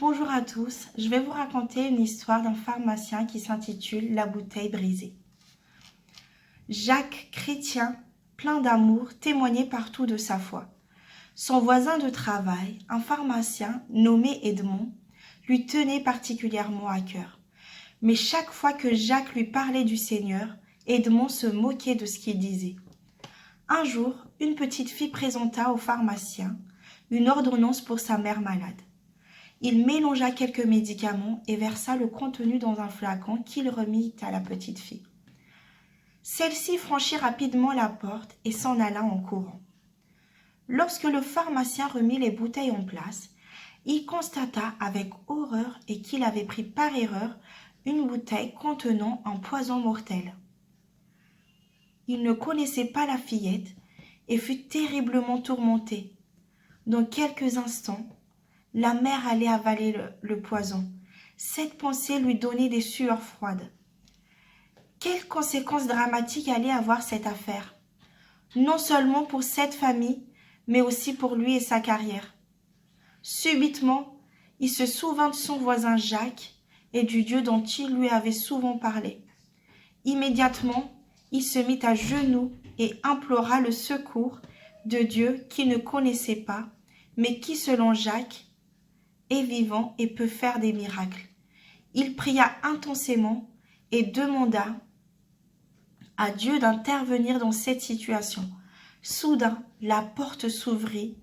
Bonjour à tous, je vais vous raconter une histoire d'un pharmacien qui s'intitule La bouteille brisée. Jacques, chrétien, plein d'amour, témoignait partout de sa foi. Son voisin de travail, un pharmacien nommé Edmond, lui tenait particulièrement à cœur. Mais chaque fois que Jacques lui parlait du Seigneur, Edmond se moquait de ce qu'il disait. Un jour, une petite fille présenta au pharmacien une ordonnance pour sa mère malade. Il mélangea quelques médicaments et versa le contenu dans un flacon qu'il remit à la petite fille. Celle-ci franchit rapidement la porte et s'en alla en courant. Lorsque le pharmacien remit les bouteilles en place, il constata avec horreur qu'il avait pris par erreur une bouteille contenant un poison mortel. Il ne connaissait pas la fillette et fut terriblement tourmenté. Dans quelques instants, la mère allait avaler le poison. Cette pensée lui donnait des sueurs froides. Quelles conséquences dramatiques allait avoir cette affaire, non seulement pour cette famille, mais aussi pour lui et sa carrière. Subitement, il se souvint de son voisin Jacques et du Dieu dont il lui avait souvent parlé. Immédiatement, il se mit à genoux et implora le secours de Dieu qu'il ne connaissait pas, mais qui, selon Jacques, est vivant et peut faire des miracles. Il pria intensément et demanda à Dieu d'intervenir dans cette situation. Soudain, la porte s'ouvrit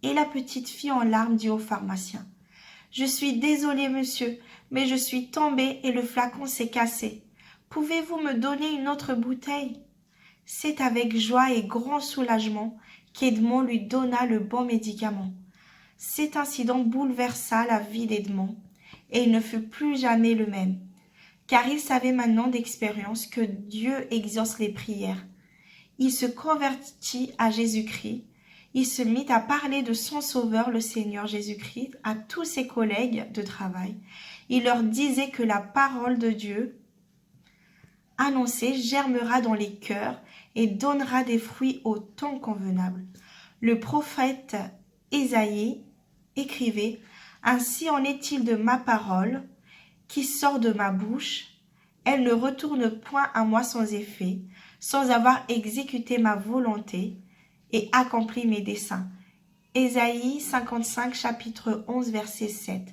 et la petite fille en larmes dit au pharmacien : « Je suis désolée, monsieur, mais je suis tombée et le flacon s'est cassé. Pouvez-vous me donner une autre bouteille ?» C'est avec joie et grand soulagement qu'Edmond lui donna le bon médicament. Cet incident bouleversa la vie d'Edmond et il ne fut plus jamais le même, car il savait maintenant d'expérience que Dieu exauce les prières. Il se convertit à Jésus-Christ, il se mit à parler de son Sauveur, le Seigneur Jésus-Christ, à tous ses collègues de travail. Il leur disait que la parole de Dieu annoncée germera dans les cœurs et donnera des fruits au temps convenable. Le prophète Ésaïe écrivait : « Ainsi en est-il de ma parole qui sort de ma bouche, elle ne retourne point à moi sans effet, sans avoir exécuté ma volonté et accompli mes desseins. » Ésaïe 55, chapitre 11, verset 7.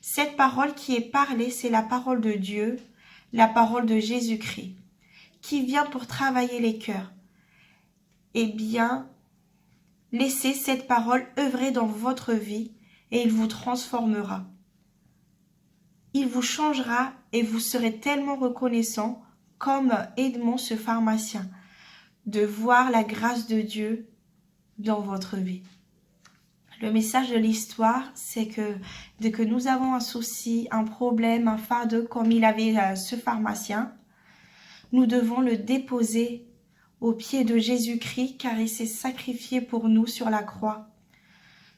Cette parole qui est parlée, c'est la parole de Dieu, la parole de Jésus-Christ, qui vient pour travailler les cœurs. Eh bien, laissez cette parole œuvrer dans votre vie et il vous transformera. Il vous changera et vous serez tellement reconnaissant, comme Edmond, ce pharmacien, de voir la grâce de Dieu dans votre vie. Le message de l'histoire, c'est que dès que nous avons un souci, un problème, un fardeau, comme il avait ce pharmacien, nous devons le déposer aux pieds de Jésus-Christ, car il s'est sacrifié pour nous sur la croix.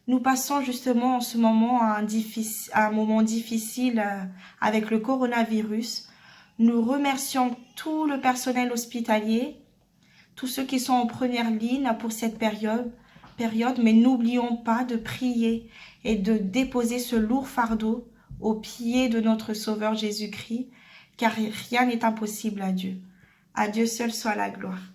Nous passons justement en ce moment à un moment difficile avec le coronavirus. Nous remercions tout le personnel hospitalier, tous ceux qui sont en première ligne pour cette période, mais n'oublions pas de prier et de déposer ce lourd fardeau aux pieds de notre Sauveur Jésus-Christ, car rien n'est impossible à Dieu. À Dieu seul soit la gloire.